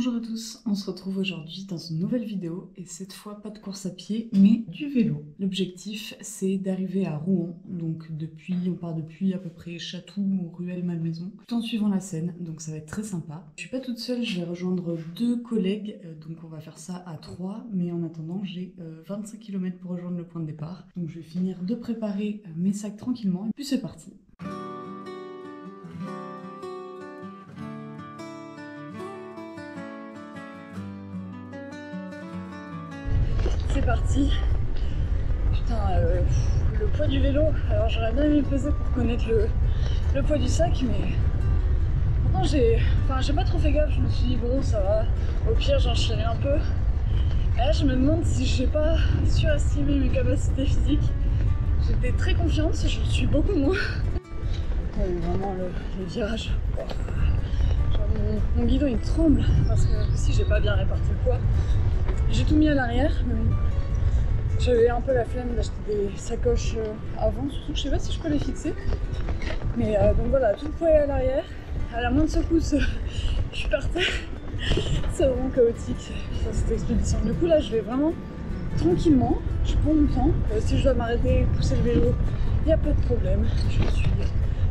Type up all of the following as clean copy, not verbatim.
Bonjour à tous, on se retrouve aujourd'hui dans une nouvelle vidéo et cette fois pas de course à pied mais du vélo. L'objectif c'est d'arriver à Rouen, donc on part depuis à peu près Chatou ou Rueil-Malmaison, tout en suivant la Seine, donc ça va être très sympa. Je suis pas toute seule, je vais rejoindre deux collègues, donc on va faire ça à 3, mais en attendant j'ai 25 km pour rejoindre le point de départ, donc je vais finir de préparer mes sacs tranquillement et puis c'est parti. C'est parti. Putain, le poids du vélo, alors j'aurais bien aimé le peser pour connaître le poids du sac, mais pourtant j'ai pas trop fait gaffe, je me suis dit bon ça va, au pire j'en chierai un peu. Et là je me demande si j'ai pas surestimé mes capacités physiques. J'étais très confiante, je le suis beaucoup moins. Vraiment les virages, genre, mon guidon il tremble parce que si j'ai pas bien réparti le poids. J'ai tout mis à l'arrière, mais j'avais un peu la flemme d'acheter des sacoches avant, surtout je sais pas si je peux les fixer. Mais donc voilà, tout le poids est à l'arrière, à la moindre secousse, je partais. C'est vraiment chaotique cette expédition. Du coup là je vais vraiment tranquillement, je prends mon temps. Si je dois m'arrêter, pousser le vélo, il n'y a pas de problème, je suis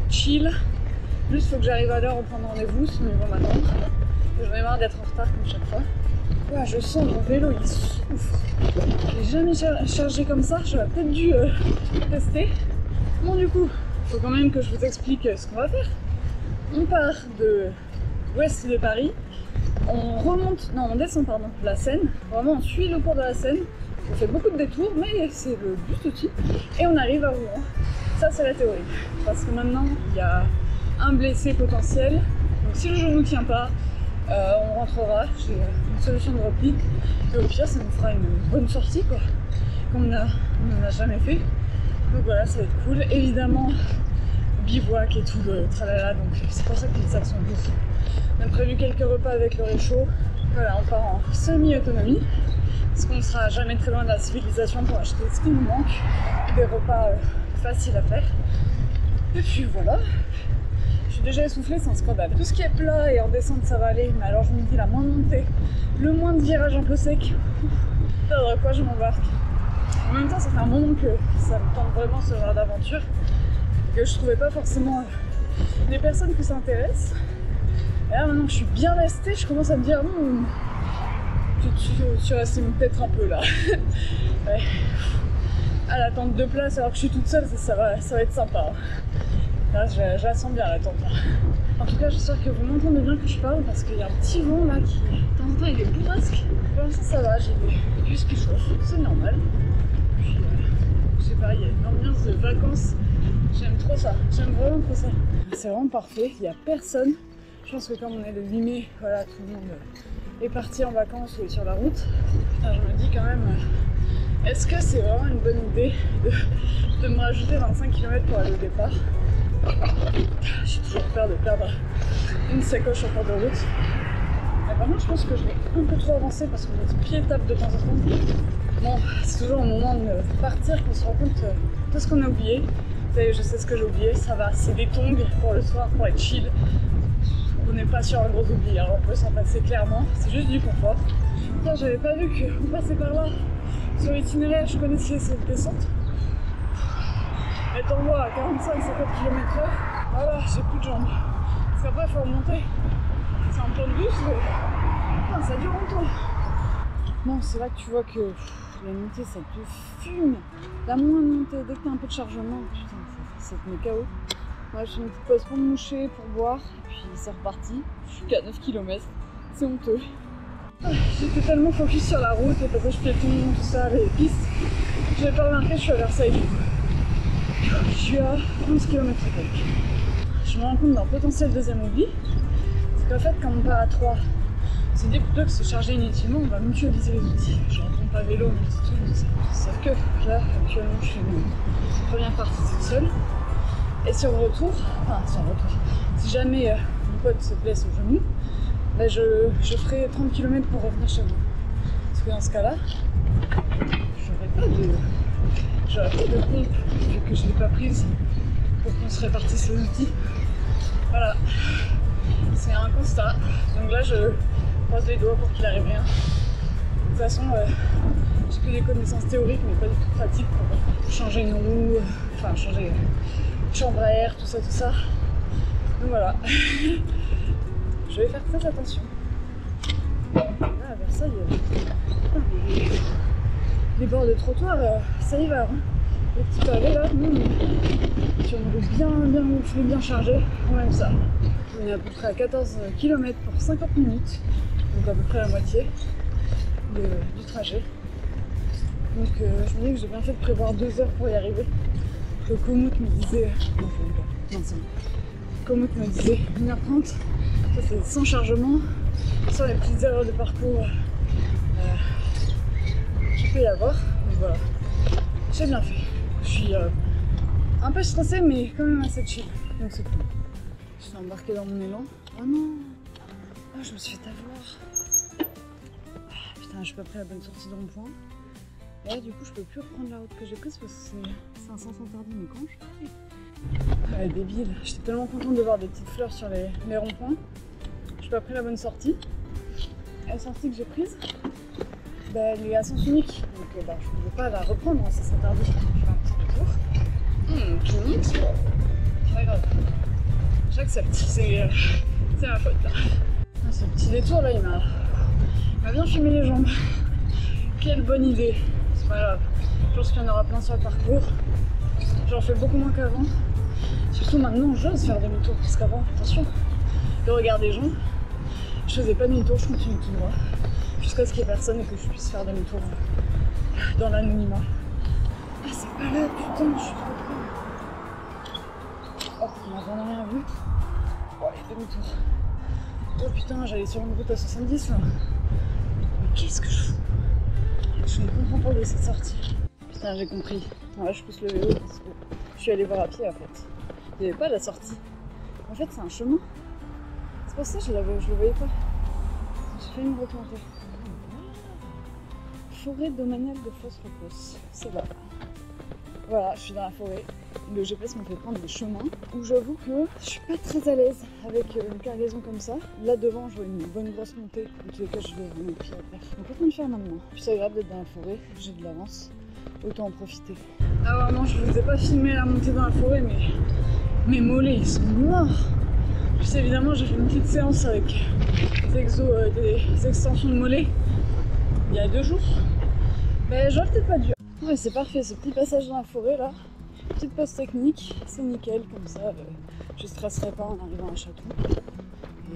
chill. Juste faut que j'arrive à l'heure au point de rendez-vous, sinon ils vont m'attendre. J'en ai marre d'être en retard comme chaque fois. Ouais, je sens mon vélo, il souffre. Je l'ai jamais chargé comme ça, j'aurais peut-être dû tester. Bon du coup, il faut quand même que je vous explique ce qu'on va faire. On part de l'ouest de Paris, on descend la Seine. Vraiment on suit le cours de la Seine. On fait beaucoup de détours, mais c'est le but aussi. Et on arrive à Rouen. Ça c'est la théorie. Parce que maintenant, il y a un blessé potentiel. Donc si le genou ne tient pas, on rentrera, j'ai une solution de repli et au pire ça nous fera une bonne sortie quoi, comme on n'en a jamais fait. Donc voilà, ça va être cool. Évidemment bivouac et tout le tralala, donc c'est pour ça que les sacs sont lourds. On a prévu quelques repas avec le réchaud. Voilà, on part en semi-autonomie parce qu'on ne sera jamais très loin de la civilisation pour acheter ce qui nous manque, des repas faciles à faire. Et puis voilà. Je suis déjà essoufflée, c'est un scandale. Tout ce qui est plat et en descente ça va aller, mais alors je me dis la moindre montée, le moins de virage un peu sec, dans quoi je m'embarque. En même temps ça fait un moment que ça me tente vraiment ce genre d'aventure, que je trouvais pas forcément des personnes que ça intéresse. Et là maintenant que je suis bien restée, je commence à me dire tu surestimes peut-être un peu là. Ouais. À la tente de place alors que je suis toute seule, ça va être sympa. Là, je la sens bien la tente. En tout cas, j'espère que vous m'entendez bien que je parle parce qu'il y a un petit vent là qui, de temps en temps, il est bourrasque. Pour l'instant, ça va, j'ai vu ce qui chauffe, c'est normal. Puis, je sais pas, il y a une ambiance de vacances. J'aime trop ça, j'aime vraiment trop ça. C'est vraiment parfait, il n'y a personne. Je pense que comme on est le 8 mai, voilà, tout le monde est parti en vacances ou est sur la route. Putain, je me dis quand même, est-ce que c'est vraiment une bonne idée de me rajouter 25 km pour aller au départ? J'ai toujours peur de perdre une sacoche en cours de route. Mais par contre, je pense que je vais un peu trop avancer parce que notre pied tape de temps en temps. Bon, c'est toujours au moment de partir qu'on se rend compte de ce qu'on a oublié. Vous savez, je sais ce que j'ai oublié, ça va, c'est des tongs pour le soir, pour être chill. On n'est pas sur un gros oubli, alors on peut s'en passer clairement, c'est juste du confort. Tiens, j'avais pas vu qu'on passait par là. Sur l'itinéraire, je connaissais cette descente. Et t'envoies à 45-50 km/h, voilà, j'ai plus de jambes. Parce qu'après, il faut remonter. C'est un plan de bus, mais putain, ça dure longtemps. Bon, c'est là que tu vois que la montée, ça te fume. La moindre montée, dès que t'as un peu de chargement, putain, ça te met KO. Moi, je fais une petite pause pour me moucher, pour boire, et puis c'est reparti. Je suis qu'à 9 km, c'est honteux. J'étais tellement focus sur la route, les passages piétons, tout ça, les pistes. Je n'avais pas remarqué que je suis à Versailles du coup. Je suis à 11 km. Je me rends compte d'un potentiel deuxième oubli. C'est qu'en fait, quand on part à 3, on s'est dit plutôt que se charger inutilement, on va mutualiser les outils. Genre pompe à vélo, multitude, tout ça. Sauf que là, actuellement, je fais une première partie toute seule. Et si si jamais mon pote se blesse au genou, bah je ferai 30 km pour revenir chez moi. Parce que dans ce cas-là, j'aurais pas de pompe vu que je l'ai pas prise pour qu'on se répartisse les outils. Voilà, c'est un constat. Donc là, croise les doigts pour qu'il arrive rien. De toute façon, j'ai que des connaissances théoriques mais pas du tout pratiques pour changer une roue, enfin changer une chambre à air, tout ça. Donc voilà. Je vais faire très attention. Là, à Versailles, les bords de trottoir, ça y va. Hein. Les petits pavés là, sur une route bien gonflée, bien chargée, quand même ça. On est à peu près à 14 km pour 50 minutes, donc à peu près la moitié du trajet. Donc je me dis que j'ai bien fait de prévoir 2 heures pour y arriver. Que Komoot me disait... Komoot me disait 1h30, ça c'est sans chargement, sans les petites erreurs de parcours qu'il peut y avoir. Donc voilà, j'ai bien fait. Je suis un peu stressée mais quand même assez chill, donc c'est cool. Je suis embarquée dans mon élan. Oh non, oh, je me suis fait avoir. Ah, putain, j'ai pas pris la bonne sortie de rond-point. Et là du coup je peux plus reprendre la route que j'ai prise parce que c'est un sens interdit, mais quand je fais ouais, débile, j'étais tellement contente de voir des petites fleurs sur les ronds-points. J'ai pas pris la bonne sortie. La sortie que j'ai prise, bah, elle est à sens unique, donc bah, je ne pouvais pas la reprendre, ça s'interdit. Je fais un petit détour. Tout c'est pas grave. J'accepte, c'est ma faute là. Ah, ce petit détour là, il m'a bien fumé les jambes. Quelle bonne idée. C'est pas grave. Je pense qu'il y en aura plein sur le parcours. J'en fais beaucoup moins qu'avant. Surtout maintenant, j'ose faire demi-tour parce qu'avant, attention, le regard des gens, je faisais pas demi-tour, je continue tout droit jusqu'à ce qu'il y ait personne et que je puisse faire demi-tour dans l'anonymat. Ah, c'est pas là, putain, je suis trop con. Oh, on n'a vraiment rien vu. Oh, allez, demi-tour. Oh putain, j'allais sur une route à 70 là. Mais qu'est-ce que je fous? Je ne comprends pas de cette sortie. Putain, j'ai compris. Attends, là, je pousse le vélo parce que je suis allée voir à pied en fait. Il n'y avait pas la sortie. En fait, c'est un chemin. C'est pour ça que je le voyais pas. J'ai failli me replanter. Forêt domaniale de Fos-Repos. C'est là. Voilà, je suis dans la forêt. Le GPS me fait prendre des chemins où j'avoue que je suis pas très à l'aise avec une cargaison comme ça. Là devant, je vois une bonne grosse montée. En tous les cas, je vais revenir puis bref. Donc autant le faire maintenant. Puis c'est agréable d'être dans la forêt. J'ai de l'avance. Autant en profiter. Ah vraiment, je vous ai pas filmé la montée dans la forêt, mais mes mollets ils sont morts. Puis évidemment, j'ai fait une petite séance avec des extensions de mollets il y a 2 jours. Mais j'aurais peut-être pas dû. Ouais, c'est parfait ce petit passage dans la forêt là. Petite pause technique, c'est nickel comme ça. Je stresserai pas en arrivant à Château. Et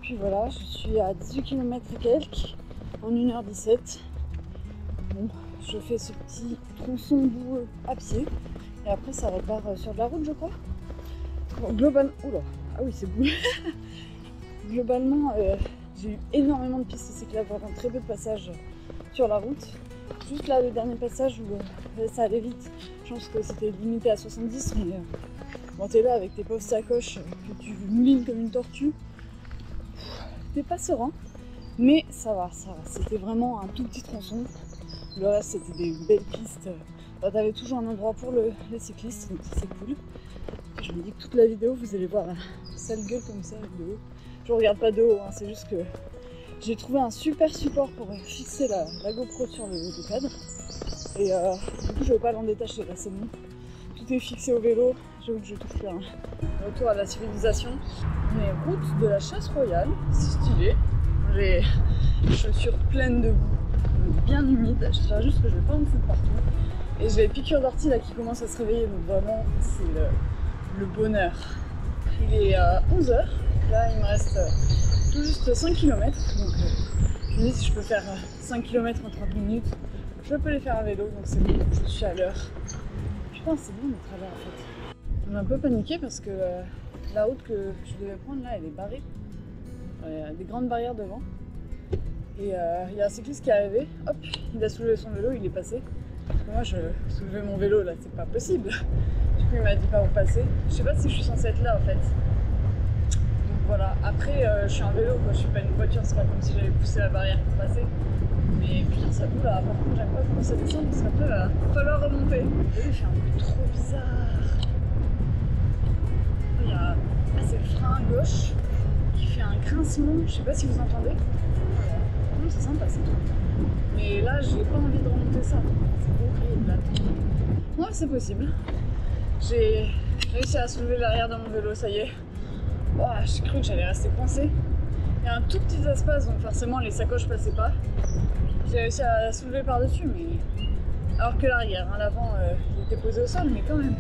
puis voilà, je suis à 18 km et quelques en 1h17. Bon, je fais ce petit tronçon boueux à pied et après ça repart sur de la route je crois. Bon, globalement, oula, ah oui c'est boueux. Globalement j'ai eu énormément de pistes cyclables, vraiment très peu de passages sur la route. Juste là le dernier passage où ça allait vite, je pense que c'était limité à 70 mais bon t'es là avec tes pauvres sacoches que tu moulines comme une tortue, t'es pas serein mais ça va, c'était vraiment un tout petit tronçon. Le reste c'était des belles pistes, t'avais toujours un endroit pour les cyclistes, donc c'est cool. Je me dis que toute la vidéo vous allez voir la sale gueule comme ça de haut. Je regarde pas de haut, hein, c'est juste que j'ai trouvé un super support pour fixer la GoPro sur le cadre. Et du coup je vais pas l'en détacher là, c'est bon. Tout est fixé au vélo, j'avoue que je touche plus rien. Retour à la civilisation. Mais route de la chasse royale, c'est stylé. J'ai les chaussures pleines de boue, bien humides. J'espère juste que je vais pas me foutre partout. Et j'ai les piqûres d'ortie là qui commencent à se réveiller, donc vraiment c'est le bonheur. Il est 11h, là il me reste tout juste 5 km, donc je me dis si je peux faire 5 km en 30 minutes, je peux les faire à vélo, donc c'est bon, je suis à l'heure. Putain c'est bon d'être à l'heure en fait. On est un peu paniqué parce que la route que je devais prendre là elle est barrée. Il y a des grandes barrières devant. Et il y a un cycliste qui est arrivé, hop, il a soulevé son vélo, il est passé. Parce que moi je soulevais mon vélo là, c'est pas possible. Du coup il m'a dit pas où passer. Je sais pas si je suis censée être là en fait. Donc voilà, après je suis un vélo quoi, je suis pas une voiture, c'est pas comme si j'avais poussé la barrière pour passer. Mais putain ça boue là, par contre j'aime pas comment ça descend parce qu'après va falloir remonter. Et il fait un bruit trop bizarre. Il y a c'est le frein à gauche qui fait a un grincement, je sais pas si vous entendez. C'est sympa ça. Mais là, j'ai pas envie de remonter ça. C'est horrible là. Ouais, c'est possible. J'ai réussi à soulever l'arrière de mon vélo, ça y est. Oh, j'ai cru que j'allais rester coincée. Il y a un tout petit espace, donc forcément les sacoches passaient pas. J'ai réussi à soulever par-dessus, mais... Alors que l'arrière, hein, l'avant, il était posé au sol, mais quand même.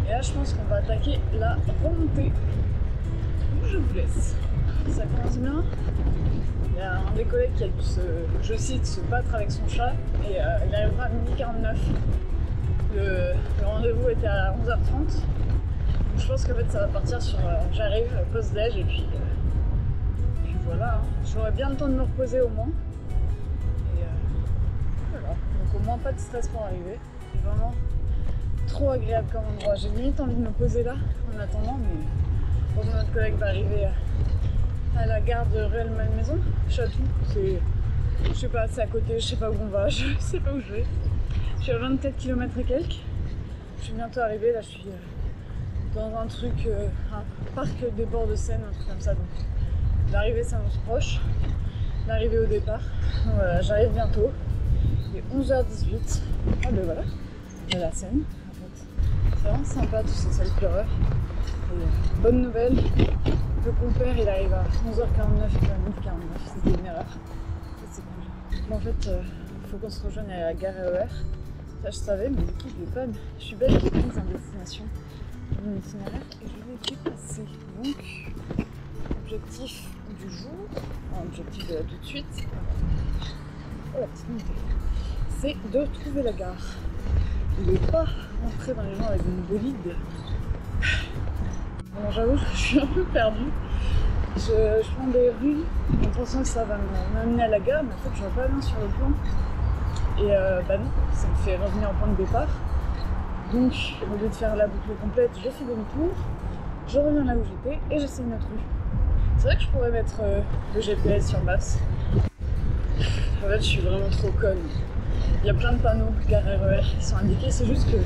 Et là, je pense qu'on va attaquer la remontée. Donc, je vous laisse. Ça commence bien. Il y a un des collègues qui a dû je cite, se battre avec son chat, et il arrivera à 12h49. Le rendez-vous était à 11h30. Donc je pense qu'en fait ça va partir sur j'arrive, pause-déj, et puis voilà. Hein. J'aurai bien le temps de me reposer au moins. Et voilà. Donc au moins pas de stress pour arriver. C'est vraiment trop agréable comme endroit. J'ai limite envie de me poser là en attendant, mais quand notre collègue va arriver à la gare de Rueil-Malmaison, Chatou, c'est, je sais pas, c'est à côté, je sais pas où on va, je sais pas où je vais. Je suis à 24 km et quelques. Je suis bientôt arrivée, là je suis dans un truc, un parc des bords de Seine, un truc comme ça. Donc l'arrivée s'annonce proche, l'arrivée au départ. Donc voilà, j'arrive bientôt. Il est 11h18. Ah ben voilà, de la Seine. En fait, c'est vraiment sympa tous ces salles pleureurs. Et bonne nouvelle, le compère il arrive à 11h49, il va à 12h49, c'était une erreur. C'est cool. Bon, en fait, faut qu'on se rejoigne à la gare RER. Ça je savais, mais du coup je suis belle, j'ai prise en destination de mon itinéraire et je vais dépasser. Donc, objectif du jour, objectif de tout de suite, oh la petite montée, c'est de trouver la gare. Je ne vais pas rentrer dans les gens avec une bolide. Bon, j'avoue, je suis un peu perdue. Je prends des rues en pensant que ça va m'amener à la gare, mais en fait je vois pas bien sur le plan. Et bah non, ça me fait revenir au point de départ. Donc au lieu de faire la boucle complète, je fais demi-tour, je reviens là où j'étais et j'essaie une autre rue. C'est vrai que je pourrais mettre le GPS sur Maps. En fait je suis vraiment trop conne. Il y a plein de panneaux gare RER qui sont indiqués, c'est juste que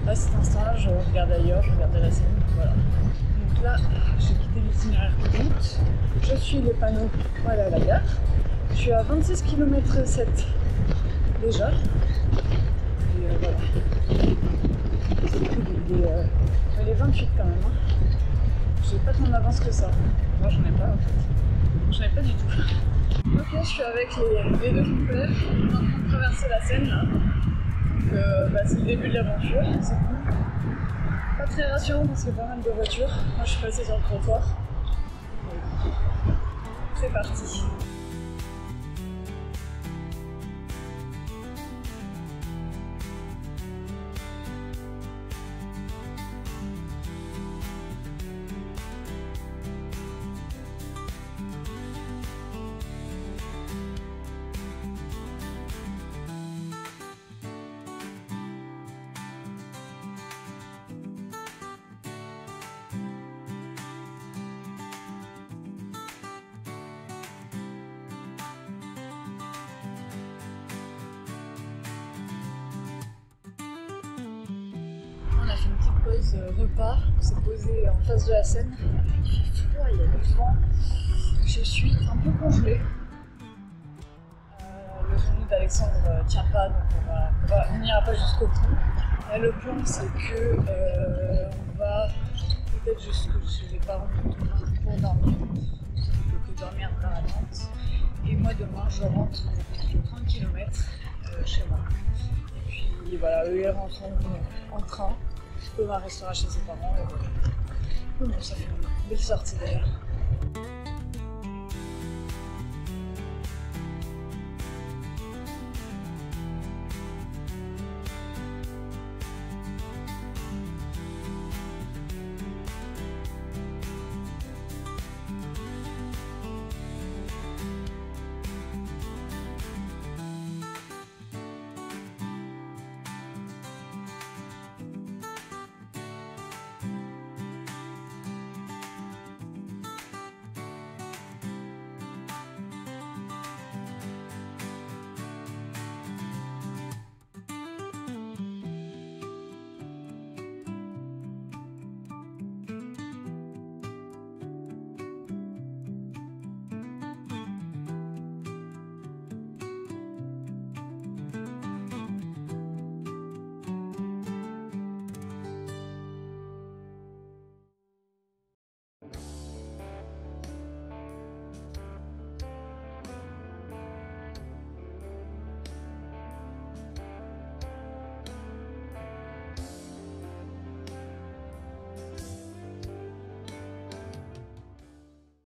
à cet instant-là je regarde ailleurs, je regardais la scène, voilà. Donc là j'ai quitté l'itinéraire de route, je suis les panneaux, voilà la gare. Je suis à 26 km/7 déjà. Et voilà. Il est 28 quand même. Hein. J'ai pas tant d'avance que ça. Moi j'en ai pas en fait. J'en ai pas du tout. Ok, je suis avec les deux compères. On est en train de traverser la Seine là. Donc bah, c'est le début de l'aventure, c'est cool. Pas très rassurant parce qu'il y a pas mal de voitures. Moi je suis passée sur le trottoir. C'est parti. On a fait une petite pause repas, on s'est posé en face de la Seine. Il fait froid, il y a du vent. Je suis un peu congelée. Le genou d'Alexandre tient pas, donc on n'ira pas jusqu'au bout. Là, le plan c'est que on va peut-être jusque chez les parents pour dormir, plutôt que dormir dans la tente. Et moi demain je rentre de 30 km chez moi. Et puis voilà, eux ils rentrent en train. Thomas restera chez ses parents et voilà. Bon, ça fait une belle sortie d'ailleurs.